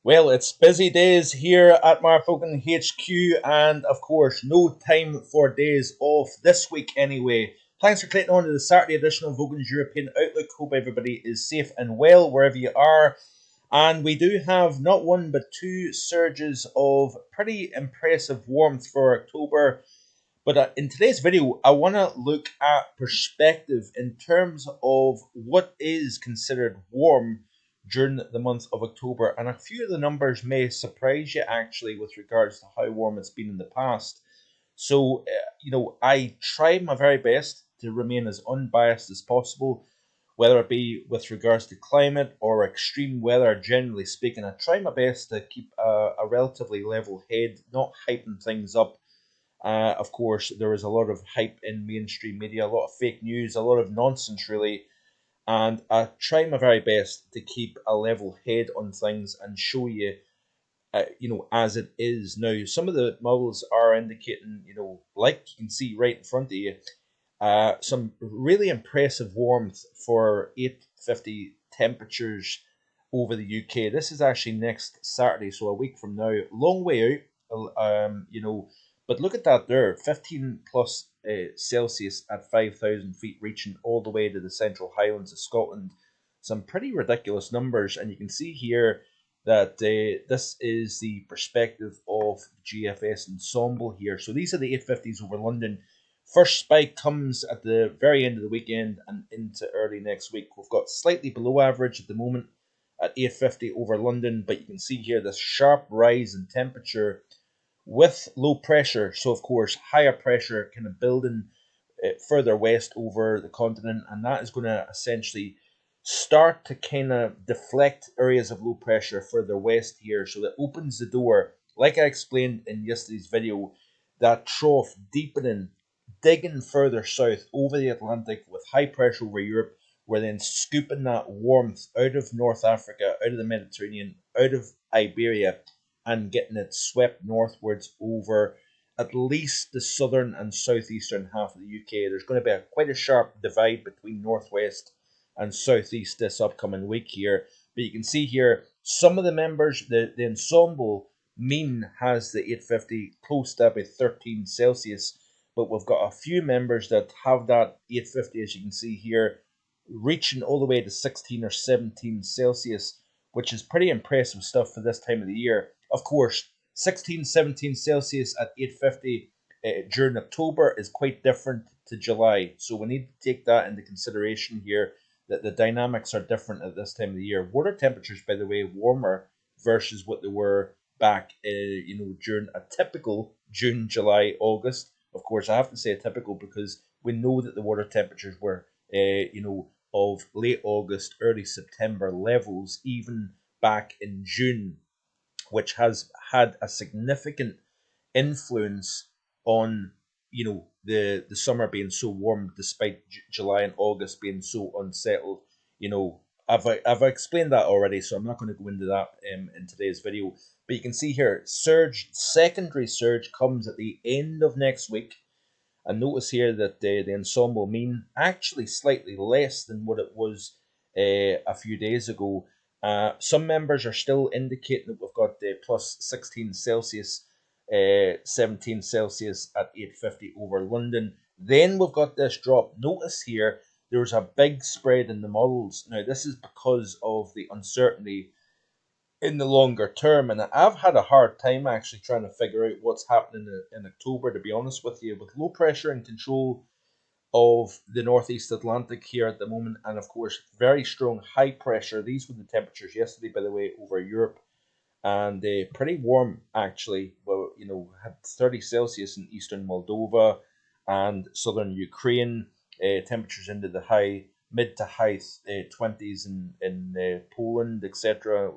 Well, it's busy days here at Marfoken HQ, and of course, no time for days off this week anyway. Thanks for clicking on to the Saturday edition of Vogan's European Outlook. Hope everybody is safe and well wherever you are. And we do have not one but two surges of pretty impressive warmth for October. But in today's video, I want to look at perspective in terms of what is considered warm during the month of October. And a few of the numbers may surprise you actually with regards to how warm it's been in the past. So, I try my very best to remain as unbiased as possible, whether it be with regards to climate or extreme weather, generally speaking. I try my best to keep a relatively level head, not hyping things up. Of course, there is a lot of hype in mainstream media, a lot of fake news, a lot of nonsense, really. And I try my very best to keep a level head on things and show you, as it is now. Some of the models are indicating, like you can see right in front of you, some really impressive warmth for 850 temperatures over the UK. This is actually next Saturday, so a week from now. Long way out, but look at that there, 15 plus Celsius at 5,000 feet, reaching all the way to the Central Highlands of Scotland. Some pretty ridiculous numbers, and you can see here that this is the perspective of GFS ensemble here. So these are the 850s over London. First spike comes at the very end of the weekend and into early next week. We've got slightly below average at the moment at 850 over London, but you can see here this sharp rise in temperature with low pressure. So, of course, higher pressure kind of building further west over the continent, and that is going to essentially start to kind of deflect areas of low pressure further west here. So that opens the door, like I explained in yesterday's video, that trough deepening, digging further south over the Atlantic with high pressure over Europe. We're then scooping that warmth out of North Africa, out of the Mediterranean, out of Iberia, and getting it swept northwards over at least the southern and southeastern half of the UK. There's going to be quite a sharp divide between northwest and southeast this upcoming week here. But you can see here some of the members, the ensemble mean has the 850 close to about 13 Celsius, but we've got a few members that have that 850, as you can see here, reaching all the way to 16 or 17 Celsius, which is pretty impressive stuff for this time of the year. Of course, 16, 17 Celsius at 850 during October is quite different to July. So we need to take that into consideration here, that the dynamics are different at this time of the year. Water temperatures, by the way, warmer versus what they were back, during a typical June, July, August. Of course, I have to say typical because we know that the water temperatures were, of late August, early September levels, even back in June, which has had a significant influence on the summer being so warm despite July and August being so unsettled. I've explained that already, so I'm not going to go into that in today's video. But you can see here, secondary surge comes at the end of next week. And notice here that the ensemble mean actually slightly less than what it was a few days ago. Some members are still indicating that we've got plus 16 Celsius, 17 Celsius at 850 over London. Then we've got this drop. Notice here there's a big spread in the models. Now, this is because of the uncertainty in the longer term. And I've had a hard time actually trying to figure out what's happening in October, to be honest with you, with low pressure and control of the northeast Atlantic here at the moment, and of course, very strong high pressure. These were the temperatures yesterday, by the way, over Europe, and pretty warm actually. Well, had 30 Celsius in eastern Moldova and southern Ukraine. Temperatures into the mid to high 20s in Poland, etc.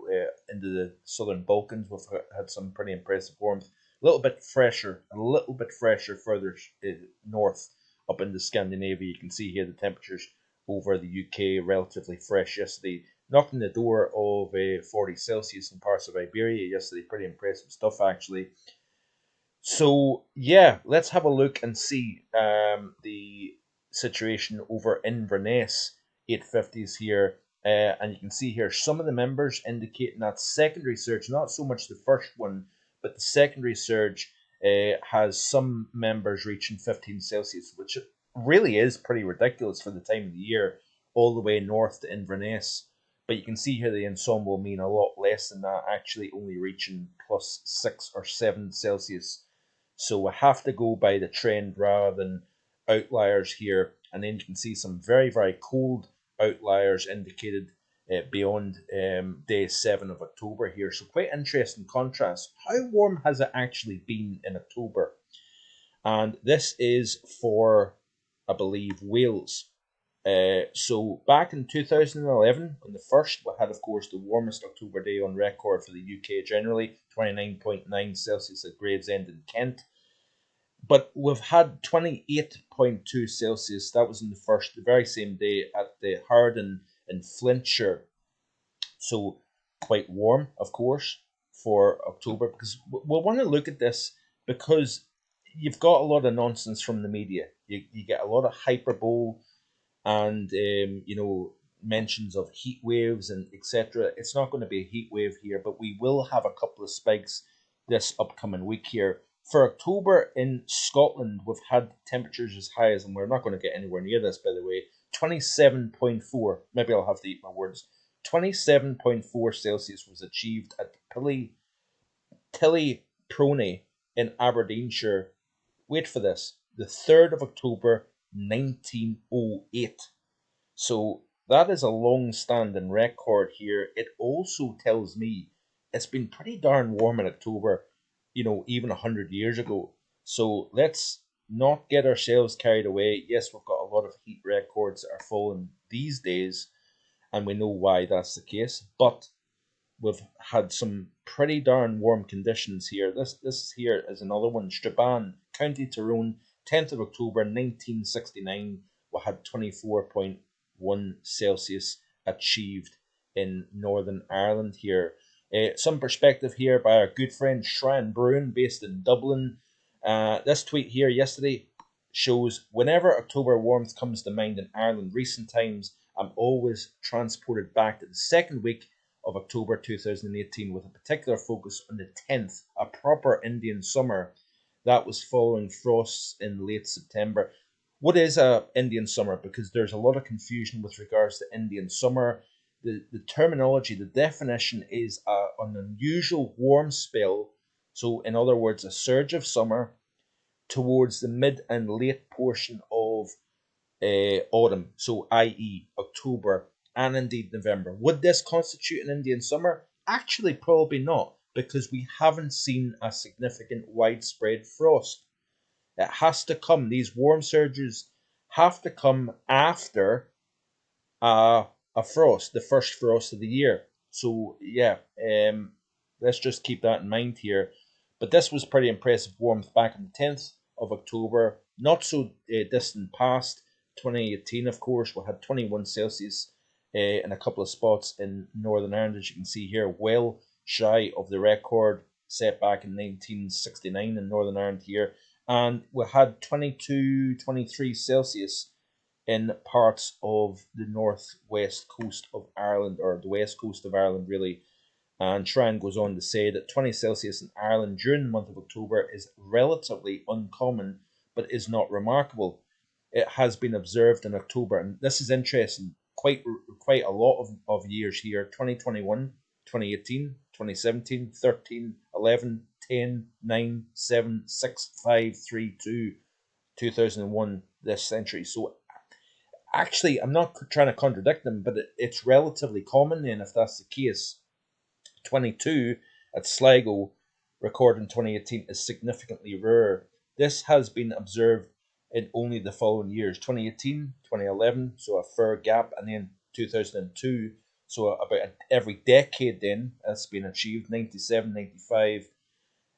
Into the southern Balkans, we've had some pretty impressive warmth. A little bit fresher further north up into Scandinavia. You can see here the temperatures over the UK relatively fresh yesterday, knocking the door of 40 Celsius in parts of Iberia yesterday. Pretty impressive stuff, actually. So, yeah, let's have a look and see the situation over Inverness 850s here And you can see here some of the members indicating that secondary surge, not so much the first one, but the secondary surge has some members reaching 15 Celsius, which really is pretty ridiculous for the time of the year, all the way north to Inverness. But you can see here the ensemble mean a lot less than that, actually only reaching plus 6 or 7 Celsius. So we have to go by the trend rather than outliers here. And then you can see some very, very cold outliers indicated beyond day 7 of October here. So quite interesting contrast. How warm has it actually been in October? And this is for, I believe, Wales. So back in 2011, on the 1st, we had, of course, the warmest October day on record for the UK generally, 29.9 Celsius at Gravesend in Kent. But we've had 28.2 Celsius. That was in the 1st, the very same day at the Harden in Flintshire. So quite warm, of course, for October, because we'll want to look at this because you've got a lot of nonsense from the media. You get a lot of hyperbole and mentions of heat waves and etc. It's not going to be a heat wave here, but we will have a couple of spikes this upcoming week here. For October in Scotland, we've had temperatures as high as, and we're not going to get anywhere near this, by the way, 27.4. Maybe I'll have to eat my words. 27.4 Celsius was achieved at Tillyprony in Aberdeenshire. Wait for this. The 3rd of October, 1908. So that is a long-standing record here. It also tells me it's been pretty darn warm in October, even 100 years ago. So let's not get ourselves carried away. Yes, we've got a lot of heat records that are falling these days, and we know why that's the case. But we've had some pretty darn warm conditions here. This here is another one. Strabane, County Tyrone, 10th of October 1969. We had 24.1 Celsius achieved in Northern Ireland here. Some perspective here by our good friend Shran Bruin, based in Dublin. This tweet here yesterday shows whenever October warmth comes to mind in Ireland recent times, I'm always transported back to the second week of October 2018 with a particular focus on the 10th, a proper Indian summer that was following frosts in late September. What is a Indian summer? Because there's a lot of confusion with regards to Indian summer. The terminology, the definition is an unusual warm spell. So in other words, a surge of summer towards the mid and late portion of autumn, so i.e. October and indeed November. Would this constitute an Indian summer? Actually, probably not, because we haven't seen a significant widespread frost. It has to come, these warm surges have to come after a frost, the first frost of the year. So, yeah, let's just keep that in mind here. But this was pretty impressive warmth back on the 10th of October, not so distant past 2018, of course. We had 21 Celsius in a couple of spots in Northern Ireland, as you can see here, well shy of the record set back in 1969 in Northern Ireland here. And we had 22, 23 Celsius in parts of the northwest coast of Ireland, or the west coast of Ireland, really. And Shran goes on to say that 20 Celsius in Ireland during the month of October is relatively uncommon, but is not remarkable. It has been observed in October, and this is interesting, quite a lot of years here, 2021, 2018, 2017, 13, 11, 10, 9, 7, 6, 5, 3, 2, 2001 this century. So actually, I'm not trying to contradict them, but it's relatively common then if that's the case. 22 at Sligo, recorded in 2018, is significantly rarer. This has been observed in only the following years, 2018, 2011, so a fair gap, and then 2002, so about every decade then that's been achieved, 97, 95,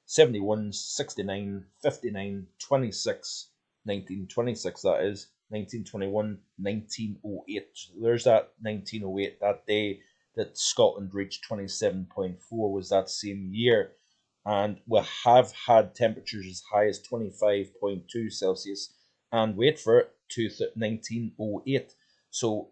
71, 69, 59, 26, 1926 that is, 1921, 1908. So there's that 1908, that day that Scotland reached 27.4 was that same year. And we have had temperatures as high as 25.2 Celsius, and wait for it, to 1908. So,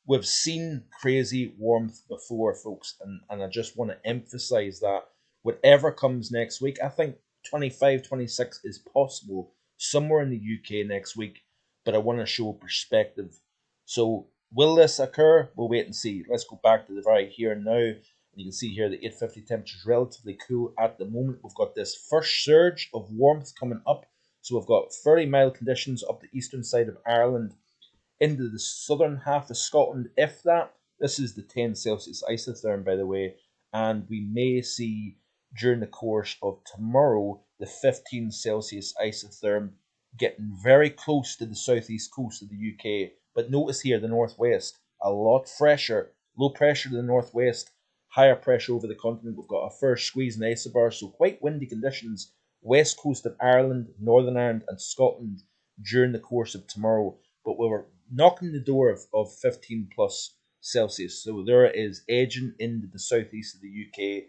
We've seen crazy warmth before, folks, and I just want to emphasize that whatever comes next week, I think 25, 26 is possible somewhere in the UK next week, but I want to show perspective. So, will this occur? We'll wait and see. Let's go back to the very here and now. You can see here the 850 temperature is relatively cool at the moment. We've got this first surge of warmth coming up. So we've got fairly mild conditions up the eastern side of Ireland into the southern half of Scotland, if that. This is the 10 Celsius isotherm, by the way, and we may see during the course of tomorrow the 15 Celsius isotherm getting very close to the southeast coast of the UK. But notice here the northwest, a lot fresher, low pressure to the northwest, higher pressure over the continent. We've got a first squeeze in the isobar, so quite windy conditions west coast of Ireland, Northern Ireland, and Scotland during the course of tomorrow. But we were knocking the door of 15 plus Celsius. So there it is, edging into the southeast of the UK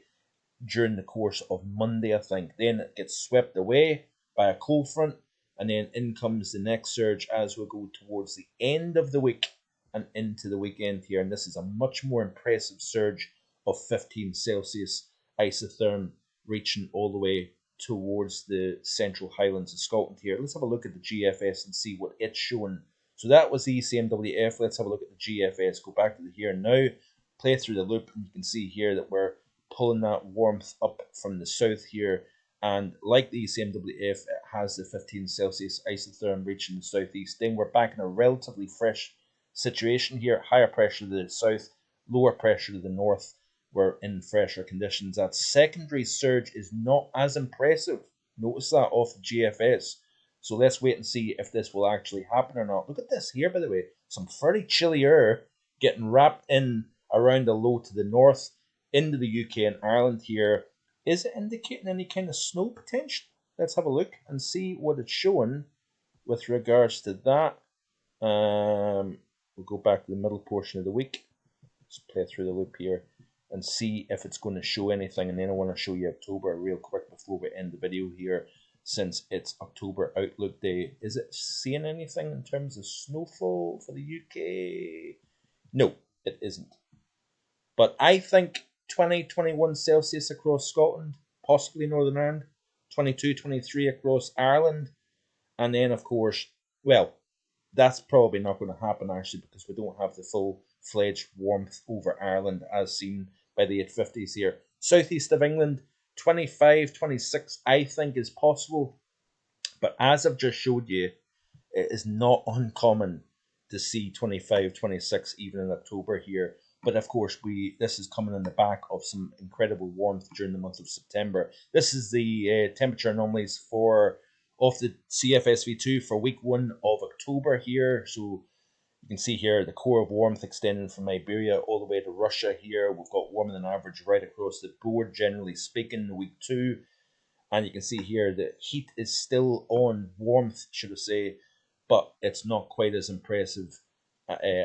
during the course of Monday, I think. Then it gets swept away by a cold front, and then in comes the next surge as we go towards the end of the week and into the weekend here. And this is a much more impressive surge of 15 Celsius isotherm reaching all the way towards the central highlands of Scotland here. Let's have a look at the GFS and see what it's showing. So that was the ECMWF. Let's have a look at the GFS. Go back to the here and now, play through the loop, and you can see here that we're pulling that warmth up from the south here. And like the ECMWF, it has the 15 Celsius isotherm reaching the southeast. Then we're back in a relatively fresh situation here. Higher pressure to the south, lower pressure to the north. We're in fresher conditions. That secondary surge is not as impressive. Notice that off the GFS. So let's wait and see if this will actually happen or not. Look at this here, by the way. Some fairly chilly air getting wrapped in around the low to the north into the UK and Ireland here. Is it indicating any kind of snow potential? Let's have a look and see what it's showing with regards to that. We'll go back to the middle portion of the week. Let's play through the loop here and see if it's going to show anything. And then I want to show you October real quick before we end the video here, since it's October Outlook Day. Is it seeing anything in terms of snowfall for the UK? No, it isn't. But I think 20, 21 Celsius across Scotland, possibly Northern Ireland, 22, 23 across Ireland, and then, of course, well, that's probably not going to happen, actually, because we don't have the full-fledged warmth over Ireland as seen by the 850s here. Southeast of England, 25, 26, I think is possible. But as I've just showed you, it is not uncommon to see 25, 26 even in October here. But of course, this is coming in the back of some incredible warmth during the month of September. This is the temperature anomalies of the CFSV2 for week 1 of October here. So you can see here the core of warmth extending from Iberia all the way to Russia here. We've got warmer than average right across the board, generally speaking, week 2. And you can see here the heat is still on, warmth, should I say, but it's not quite as impressive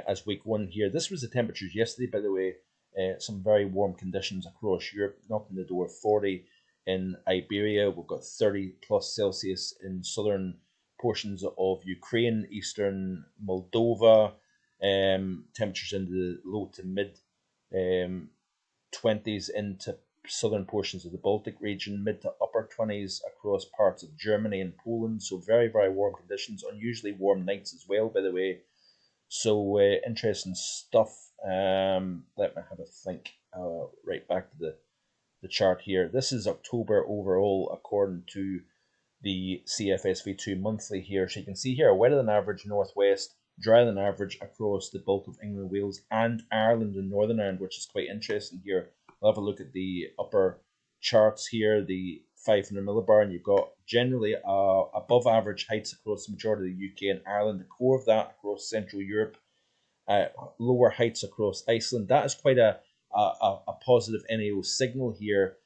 as week 1 here. This was the temperatures yesterday, by the way. Some very warm conditions across Europe, knocking the door 40 in Iberia. We've got 30 plus Celsius in southern portions of Ukraine, eastern Moldova. Temperatures in the low to mid 20s into southern portions of the Baltic region, mid to upper 20s across parts of Germany and Poland. So very, very warm conditions, unusually warm nights as well, by the way. So interesting stuff. Let me have a think. Right back to the chart here. This is October overall according to the CFSV2 monthly here. So you can see here, wetter than average northwest, drier than average across the bulk of England, Wales, and Ireland and Northern Ireland, which is quite interesting here. We'll have a look at the upper charts here, the 500 millibar, and you've got generally above average heights across the majority of the UK and Ireland, the core of that across Central Europe, lower heights across Iceland. That is quite a positive NAO signal here,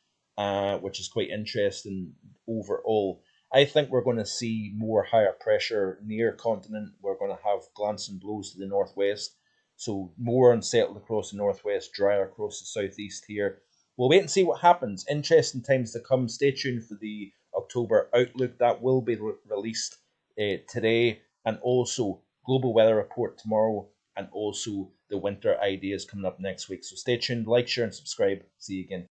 which is quite interesting overall. I think we're going to see more higher pressure near continent. We're going to have glancing blows to the northwest. So more unsettled across the northwest, drier across the southeast here. We'll wait and see what happens. Interesting times to come. Stay tuned for the October Outlook. That will be released today. And also, global weather report tomorrow and also the winter ideas coming up next week. So stay tuned, like, share, and subscribe. See you again.